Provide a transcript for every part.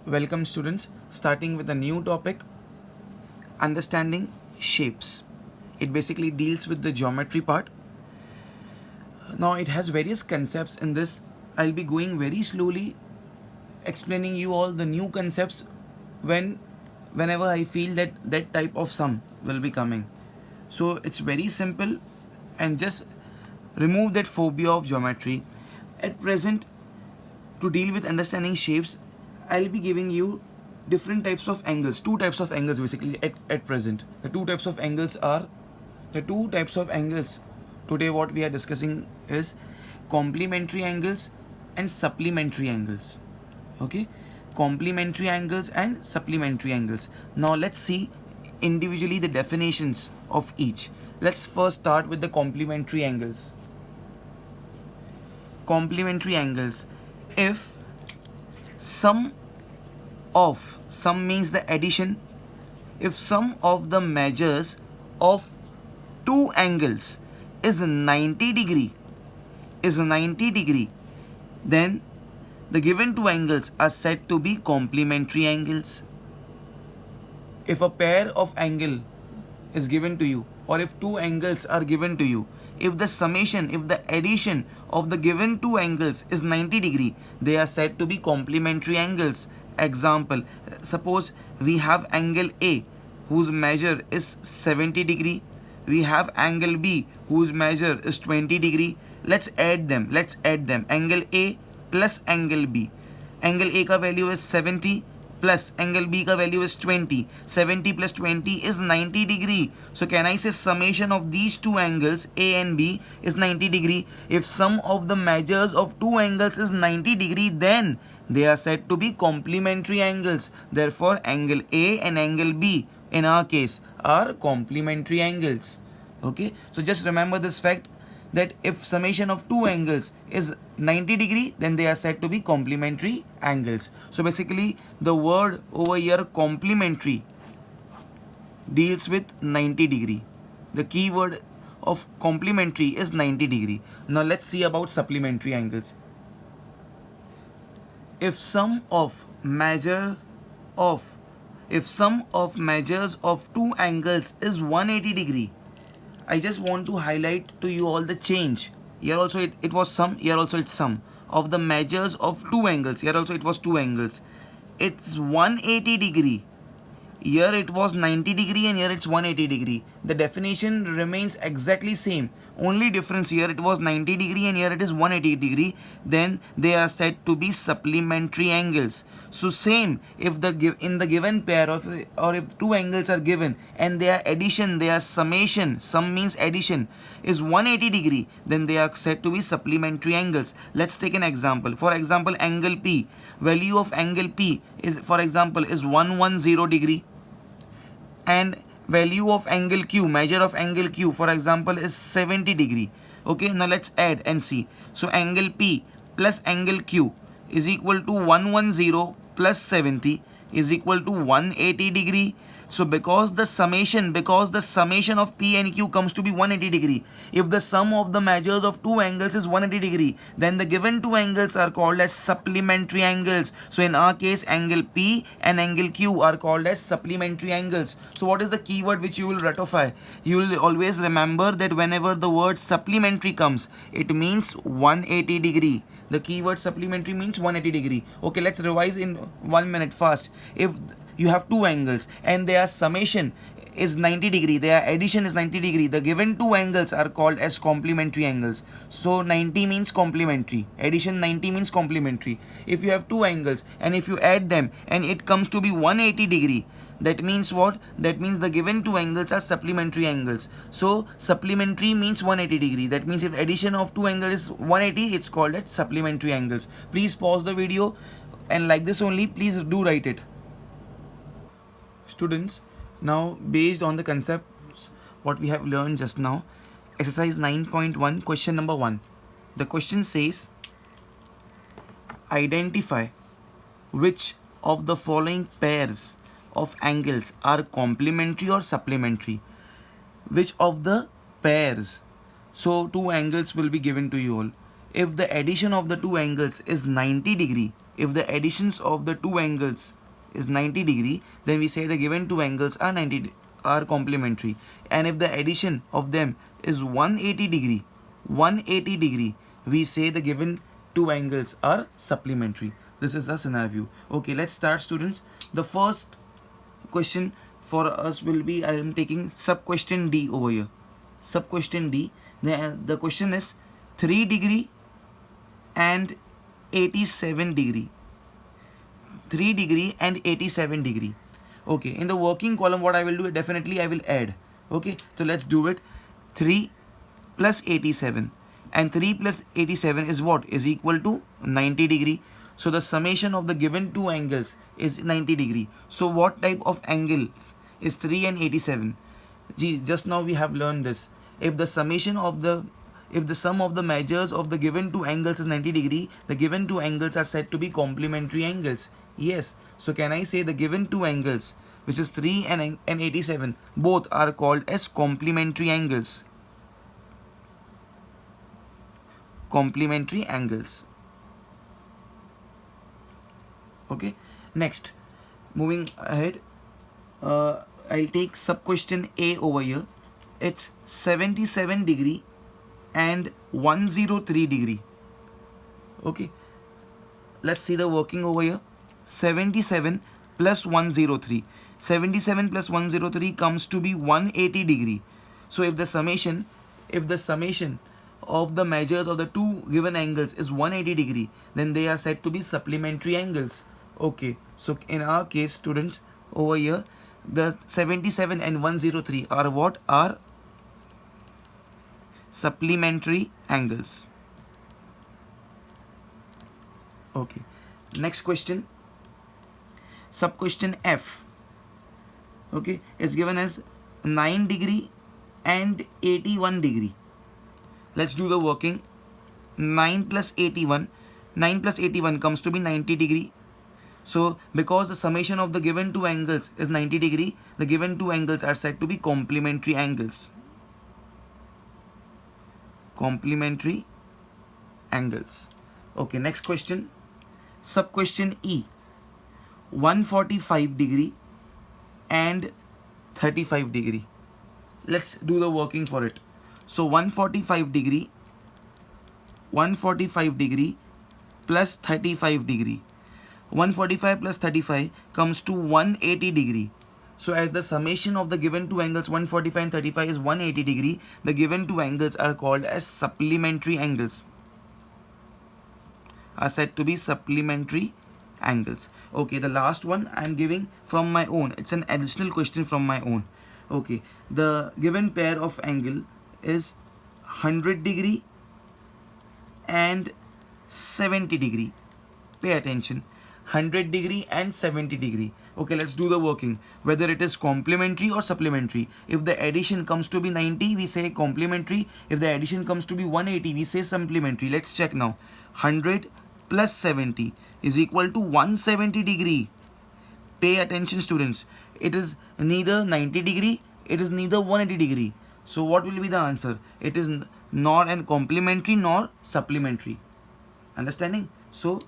Welcome students, starting with a new topic, understanding shapes. It basically deals with the geometry part. Now it has various concepts in this. I'll be going very slowly explaining you all the new concepts whenever I feel that that type of sum will be coming. So it's very simple and just remove that phobia of geometry. At present, to deal with understanding shapes, I'll be giving you different types of angles, two types of angles basically at present. The two types of angles today what we are discussing is complementary angles and supplementary angles. Okay, complementary angles and supplementary angles. Now let's see individually the definitions of each. Let's first start with the complementary angles. Complementary angles. If sum means the addition, if sum of the measures of two angles is 90 degree, then the given two angles are said to be complementary angles. If a pair of angle is given to you, or if two angles are given to you, if the addition of the given two angles is 90 degree, they are said to be complementary angles. Example, suppose we have angle A whose measure is 70 degree. We have angle B whose measure is 20 degree. Let's add them. Angle A plus angle B. Angle A का value is 70 plus angle B का value is 20. 70 plus 20 is 90 degree. So can I say summation of these two angles A and B is 90 degree? If sum of the measures of two angles is 90 degree, then they are said to be complementary angles. Therefore, angle A and angle B in our case are complementary angles. Okay, so just remember this fact that if summation of two angles is 90 degree, then they are said to be complementary angles. So basically the word over here complementary deals with 90 degree. The key word of complementary is 90 degree. Now let's see about supplementary angles. If sum of measures of two angles is 180 degree, I just want to highlight to you all the change. Here also it was sum, here also it's sum of the measures of two angles. Here also it was two angles. It's 180 degree. Here it was 90 degree and here it's 180 degree. The definition remains exactly same. Only difference here it was 90 degree and here it is 180 degree. Then they are said to be supplementary angles. So same, if in the given pair or if two angles are given and their addition, their summation, sum means addition, is 180 degree, then they are said to be supplementary angles. Let's take an example. For example, angle P, value of angle P is, for example, is 110 degree, and value of angle Q, measure of angle Q, for example, is 70 degree. Okay, now let's add and see. So angle P plus angle Q is equal to 110 plus 70 is equal to 180 degree. So because the summation of P and Q comes to be 180 degree, if the sum of the measures of two angles is 180 degree, then the given two angles are called as supplementary angles. So in our case, angle P and angle Q are called as supplementary angles. So what is the keyword which you will ratify? You will always remember that whenever the word supplementary comes, it means 180 degree. The keyword supplementary means 180 degree. Okay, let's revise in 1 minute fast. If you have two angles and their summation is 90 degree, their addition is 90 degree, the given two angles are called as complementary angles. So 90 means complementary, addition 90 means complementary. If you have two angles and if you add them and it comes to be 180 degree, that means what? That means the given two angles are supplementary angles. So supplementary means 180 degree. That means if addition of two angles is 180, it's called as supplementary angles. Please pause the video and like this only, please do write it. Students, now based on the concepts what we have learned just now, exercise 9.1, question number 1. The question says, identify which of the following pairs of angles are complementary or supplementary. Which of the pairs? So two angles will be given to you all. If the addition of the two angles is 90 degree, if the additions of the two angles is 90 degree, then we say the given two angles are complementary. And if the addition of them is 180 degree, we say the given two angles are supplementary. This is the scenario. Okay, let's start, students. The first question for us will be, I am taking sub question D over here. Sub question D. The question is 3 degree and 87 degree. 3 degree and 87 degree. Okay, in the working column, what I will do, definitely I will add. Okay, so let's do it. 3 plus 87, and 3 plus 87 is what? Is equal to 90 degree. So the summation of the given two angles is 90 degree. So what type of angle is 3 and 87? Just now we have learned this. If the sum of the measures of the given two angles is 90 degree, the given two angles are said to be complementary angles. Yes. So can I say the given two angles, which is 3 and 87, both are called as complementary angles. Complementary angles. Okay. Next, moving ahead, I'll take sub question A over here. It's 77 degree and 103 degree. Okay, let's see the working over here. 77 plus 103. 77 plus 103 comes to be 180 degree. So if the summation of the measures of the two given angles is 180 degree, then they are said to be supplementary angles. Okay, so in our case, students, over here, the 77 and 103 are what? Are supplementary angles. Okay, next question, sub question F. Okay, it's given as 9 degree and 81 degree. Let's do the working. 9 plus 81 comes to be 90 degree. So because the summation of the given two angles is 90 degree, the given two angles are said to be complementary angles. Complementary angles. Okay, next question, sub question E. 145 degree and 35 degree. Let's do the working for it. So 145 degree plus 35 degree. 145 plus 35 comes to 180 degree. So as the summation of the given two angles 145 and 35 is 180 degree, the given two angles are called as supplementary angles. Are said to be supplementary angles. Okay, the last one I am giving from my own. It's an additional question from my own. Okay, the given pair of angle is 100 degree and 70 degree. Pay attention. 100 degree and 70 degree. Okay, let's do the working. Whether it is complementary or supplementary. If the addition comes to be 90, we say complementary. If the addition comes to be 180, we say supplementary. Let's check now. 100 plus 70 is equal to 170 degree. Pay attention, students. It is neither 90 degree, it is neither 180 degree. So what will be the answer? It is not an complementary nor supplementary. Understanding? So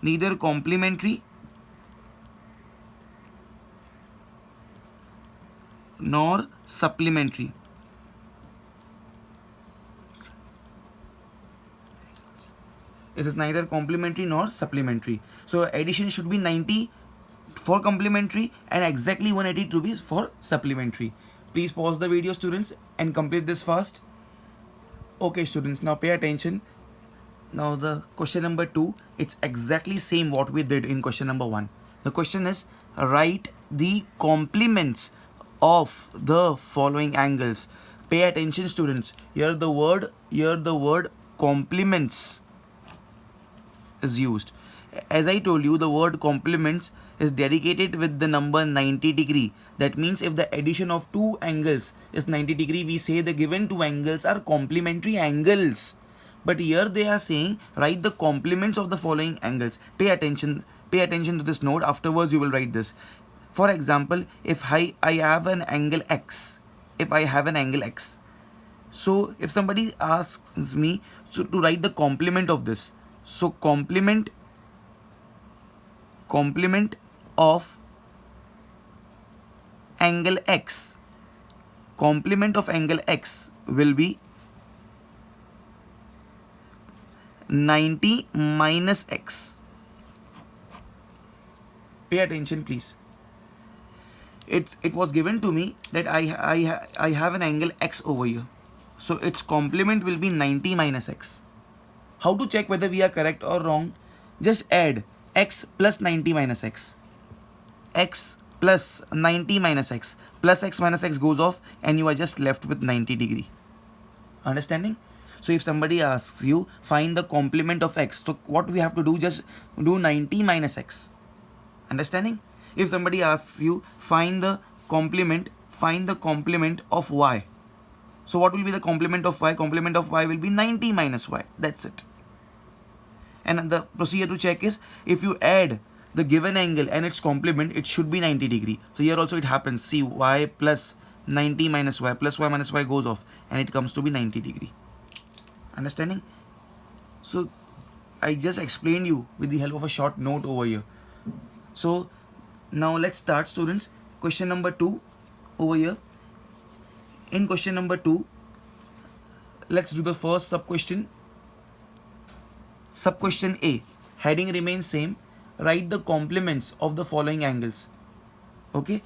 neither complementary nor supplementary. It is neither complementary nor supplementary. So addition should be 90 for complementary and exactly 180 to be for supplementary. Please pause the video, students, and complete this fast. Okay, students, now pay attention. Now the question number 2, it's exactly same what we did in question number 1. The question is, write the complements of the following angles. Pay attention, students. Here the word complements is used. As I told you, the word complements is dedicated with the number 90 degree. That means if the addition of two angles is 90 degree, we say the given two angles are complementary angles. But here they are saying write the complements of the following angles. Pay attention to this note. Afterwards you will write this. For example, if I have an angle x, so if somebody asks me, So to write the complement of this, so complement of angle x, complement of angle x will be 90 minus x. Pay attention please. It was given to me that I have an angle x over here, so its complement will be 90 minus x. How to check whether we are correct or wrong? Just add x plus 90 minus x, x plus 90 minus x, plus x minus x goes off, and you are just left with 90 degree. Understanding? So if somebody asks you find the complement of x, so what we have to do, just do 90 minus x. Understanding? If somebody asks you find the complement of y, so what will be the complement of y? Complement of y will be 90 minus y. That's it. And the procedure to check is, if you add the given angle and its complement, it should be 90 degree. So here also it happens. See, y plus 90 minus y plus y minus y goes off, and it comes to be 90 degree. Understanding? So I just explained you with the help of a short note over here. So now let's start, students. Question number 2 over here. In question number 2, let's do the first sub question. Sub question A, heading remains same. Write the complements of the following angles. Okay,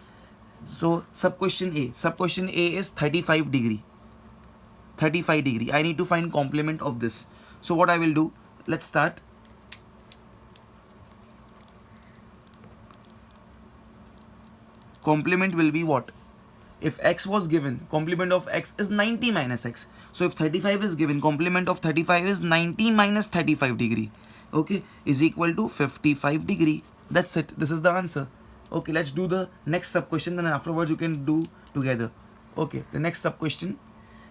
so sub question A is 35 degree. 35 degree. I need to find complement of this. So what I will do, let's start. Complement will be what? If x was given, complement of x is 90 minus x. So if 35 is given, complement of 35 is 90 minus 35 degree. Okay, is equal to 55 degree. That's it. This is the answer. Okay, let's do the next sub question, then afterwards you can do together. Okay, the next sub question,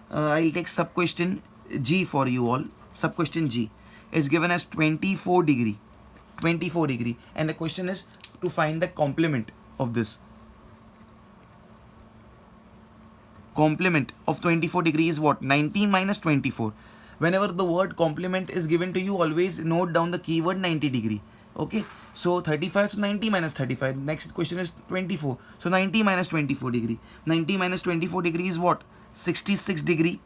I'll take sub question G for you all. Sub question G is given as 24 degree. 24 degree, and the question is to find the complement of this. Complement of 24 degree is what? 90 minus 24. Whenever the word complement is given to you, always note down the keyword 90 degree. Okay, so 35, so 90 minus 35. Next question is 24, so 90 minus 24 degree. 90 minus 24 degree is what? 66 degree.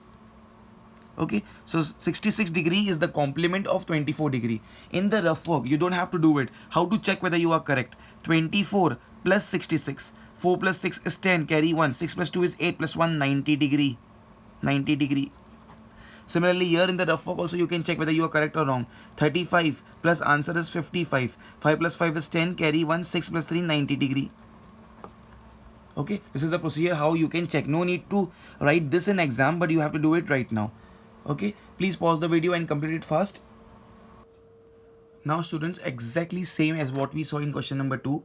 Okay, so 66 degree is the complement of 24 degree. In the rough work, you don't have to do it. How to check whether you are correct? 24 plus 66. 4 plus 6 is 10, carry 1. 6 plus 2 is 8 plus 1, 90 degree. 90 degree. Similarly, here in the rough work also you can check whether you are correct or wrong. 35 plus answer is 55. 5 plus 5 is 10, carry 1. 6 plus 3, 90 degree. Okay, this is the procedure how you can check. No need to write this in exam, but you have to do it right now. Okay, please pause the video and complete it fast. Now students, exactly same as what we saw in question number 2.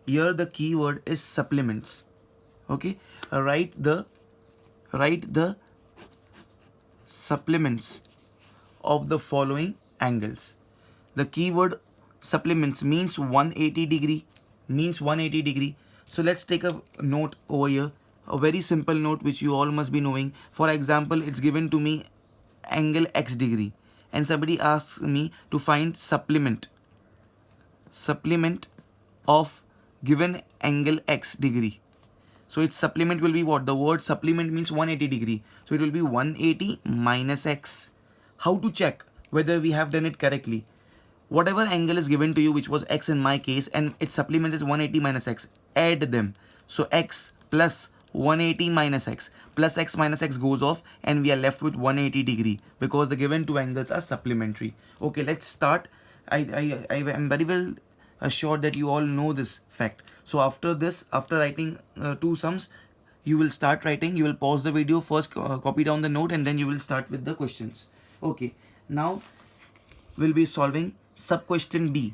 Here the keyword is supplements. Okay, write the supplements of the following angles. The keyword supplements means 180 degree. Means 180 degree. So let's take a note over here. A very simple note which you all must be knowing. For example, it's given to me angle x degree, and somebody asks me to find supplement of given angle x degree. So its supplement will be what? The word supplement means 180 degree. So it will be 180 minus x. How to check whether we have done it correctly? Whatever angle is given to you, which was x in my case, and its supplement is 180 minus x, add them. So x plus 180 minus x plus x minus x goes off, and we are left with 180 degree because the given two angles are supplementary. Okay, let's start. I am very well assured that you all know this fact. So after this, after writing two sums, you will start writing. You will pause the video first, copy down the note, and then you will start with the questions. Okay, now we'll be solving sub question B.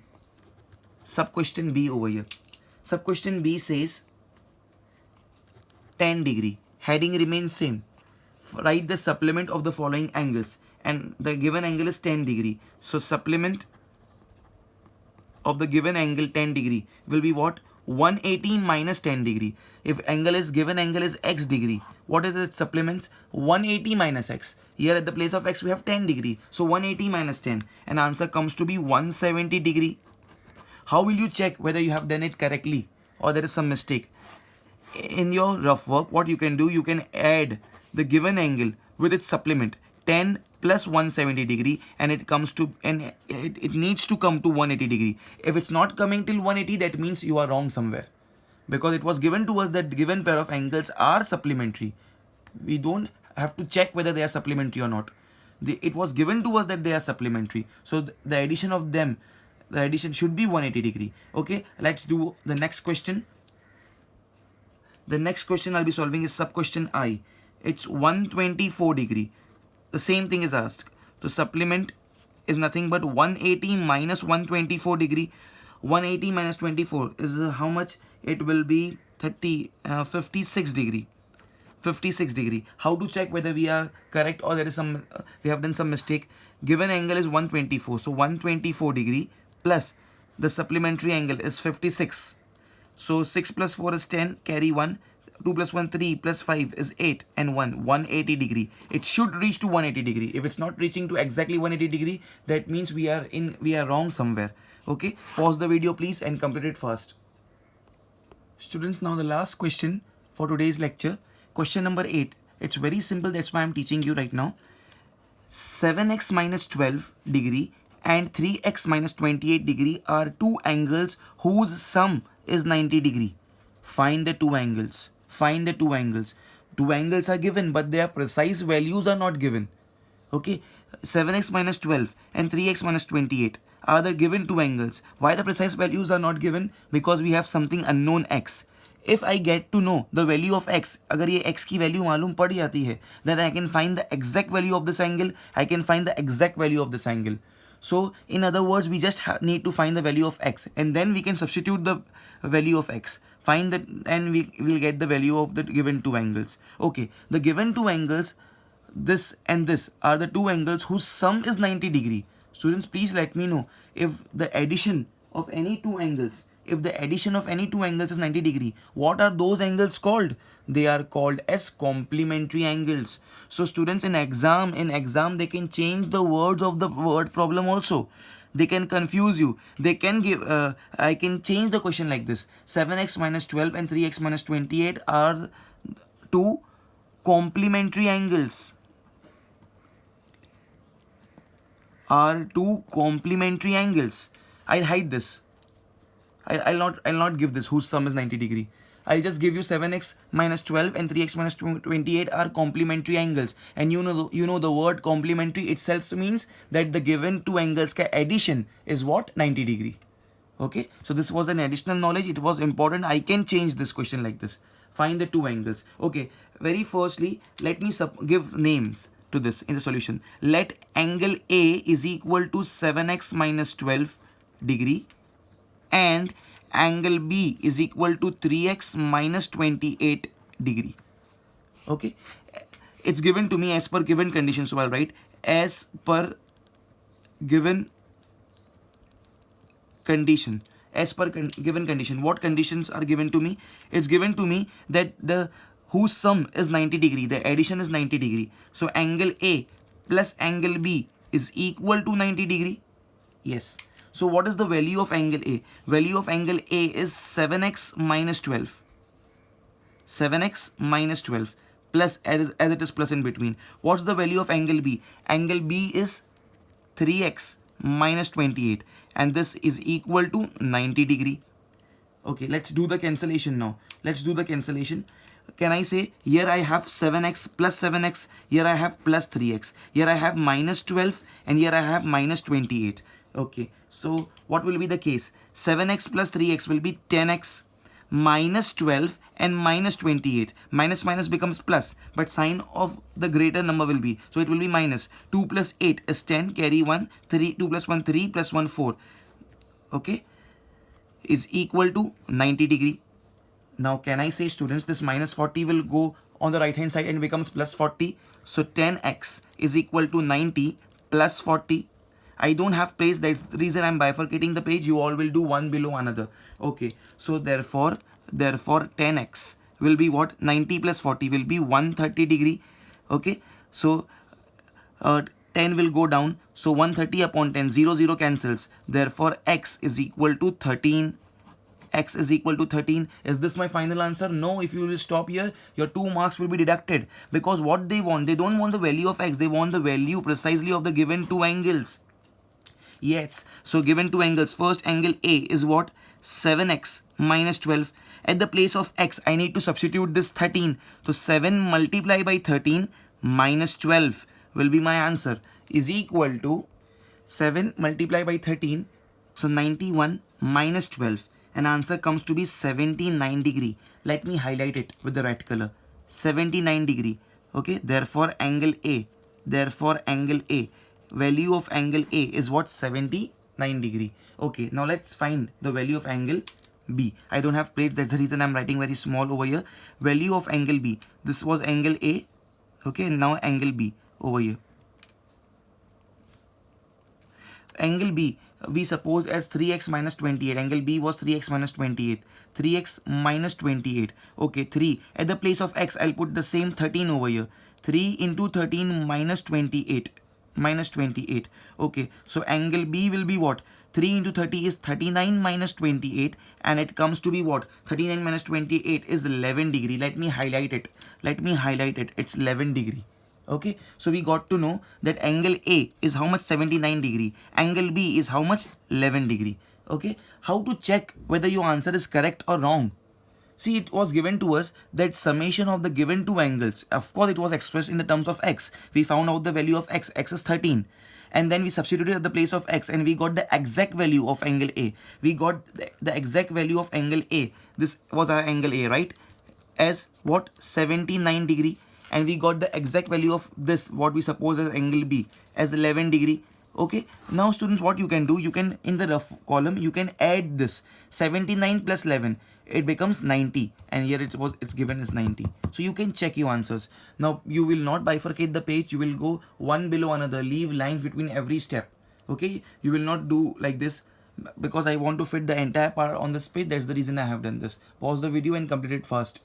Sub question B over here. Sub question B says 10 degree. Heading remains same. Write the supplement of the following angles, and the given angle is 10 degree. So supplement of the given angle 10 degree will be what? 180 minus 10 degree. If given angle is x degree, what is its supplements? 180 minus x. Here at the place of x we have 10 degree. So 180 minus 10, and answer comes to be 170 degree. How will you check whether you have done it correctly or there is some mistake? In your rough work, what you can do, you can add the given angle with its supplement 10 plus 170 degree, and it needs to come to 180 degree. If it's not coming till 180, that means you are wrong somewhere, because it was given to us that given pair of angles are supplementary. We don't have to check whether they are supplementary or not. It was given to us that they are supplementary, so the addition of them, the addition should be 180 degree. Okay, let's do the next question. The next question I'll be solving is sub question I. It's 124 degree. The same thing is asked. So supplement is nothing but 180 minus 124 degree. 180 minus 24 is how much? It will be 56 degree. 56 degree. How to check whether we are correct or there is some we have done some mistake? Given angle is 124. So 124 degree plus the supplementary angle is 56. So 6 plus 4 is 10, carry 1, 2 plus 1, 3 plus 5 is 8, and 1, 180 degree. It should reach to 180 degree. If it's not reaching to exactly 180 degree, that means we are wrong somewhere. Okay, pause the video please and complete it fast. Students, now the last question for today's lecture, question number 8. It's very simple, that's why I'm teaching you right now. 7x minus 12 degree and 3x minus 28 degree are two angles whose sum is 90 degree. Find the two angles. Find the two angles. Two angles are given, but their precise values are not given. Okay, 7x minus 12 and 3x minus 28 are the given two angles. Why the precise values are not given? Because we have something unknown x. If I get to know the value of x, अगर ये x की value मालूम पड़ जाती है, then I can find the exact value of this angle. I can find the exact value of this angle. So in other words, we just need to find the value of x, and then we can substitute the value of x. Find that, and we will get the value of the given two angles. Okay, the given two angles, this and this, are the two angles whose sum is 90 degree. Students, please let me know if the addition of any two angles, if the addition of any two angles is 90 degree, what are those angles called? They are called as complementary angles. So students, in exam they can change the words of the word problem also. They can confuse you. They can give, I can change the question like this. 7x minus 12 and 3x minus 28 are two complementary angles. Are two complementary angles. I'll hide this. I'll not give this whose sum is 90 degree. I'll just give you 7x minus 12 and 3x minus 28 are complementary angles, and you know the word complementary itself means that the given two angles ka addition is what? 90 degree. Okay, so this was an additional knowledge. It was important. I can change this question like this. Find the two angles. Okay, very firstly, let me give names to this in the solution. Let angle A is equal to 7x minus 12 degree and angle B is equal to 3x minus 28 degree. Okay, it's given to me as per given condition, so I'll write as per given condition. As per given condition. What conditions are given to me? It's given to me that the whose sum is 90 degree, the addition is 90 degree. So angle A plus angle B is equal to 90 degree. Yes. So what is the value of angle A? Value of angle A is 7x minus 12. 7x minus 12 plus as it is plus in between. What's the value of angle B? Angle B is 3x minus 28, and this is equal to 90 degree. Okay, let's do the cancellation now. Let's do the cancellation. Can I say here I have 7x plus 7x, here I have plus 3x, here I have minus 12, and here I have minus 28. Okay, so what will be the case? 7x plus 3x will be 10x minus 12 and minus 28. Minus minus becomes plus, but sign of the greater number will be, so it will be minus. 2 plus 8 is 10, carry 1, 3, 2 plus 1, 3 plus 1, 4. Okay, is equal to 90 degree. Now can I say, students, this minus 40 will go on the right hand side and becomes plus 40. So 10x is equal to 90 plus 40. I don't have place, that's the reason I'm bifurcating the page. You all will do one below another. Okay, so therefore 10x will be what? 90 plus 40 will be 130 degree. Okay, so 10 will go down, so 130 upon 10, 0 cancels, therefore x is equal to 13. X is equal to 13. Is this my final answer? No. If you will stop here, your 2 marks will be deducted, because what they want, they don't want the value of x, they want the value precisely of the given two angles. Yes, so given two angles, first angle A is what? 7x minus 12. At the place of x, I need to substitute this 13. So 7 multiplied by 13 minus 12 will be my answer, is equal to 7 multiplied by 13. So 91 minus 12. And answer comes to be 79 degree. Let me highlight it with the red color. 79 degree. Okay, therefore angle A. Value of angle A is what? 79 degree. Okay, now let's find the value of angle B. I don't have plates, that's the reason I'm writing very small over here. Value of angle B. This was angle A. Okay, now angle B over here. Angle B we supposed as 3x minus 28. Angle B was 3x minus 28. 3x minus 28. Okay, 3. At the place of x, I'll put the same 13 over here. 3 into 13 minus 28. Minus 28. Okay, so angle B will be what? 3 into 30 is 39 minus 28, and it comes to be what? 39 minus 28 is 11 degree. Let me highlight it. It's 11 degree. Okay, so we got to know that angle A is how much? 79 degree. Angle B is how much? 11 degree. Okay, how to check whether your answer is correct or wrong? See, it was given to us that summation of the given two angles. Of course, it was expressed in the terms of x. We found out the value of x. X is 13. And then we substituted at the place of x, and we got the exact value of angle A. We got the exact value of angle A. This was our angle A, right? As what? 79 degree. And we got the exact value of this, what we suppose as angle B, as 11 degree. Okay, now students, what you can do, you can, in the rough column, you can add this 79 plus 11, it becomes 90, and here it's given as 90. So you can check your answers. Now you will not bifurcate the page, you will go one below another, leave lines between every step. Okay, you will not do like this, because I want to fit the entire part on this page. That's the reason I have done this. Pause the video and complete it fast.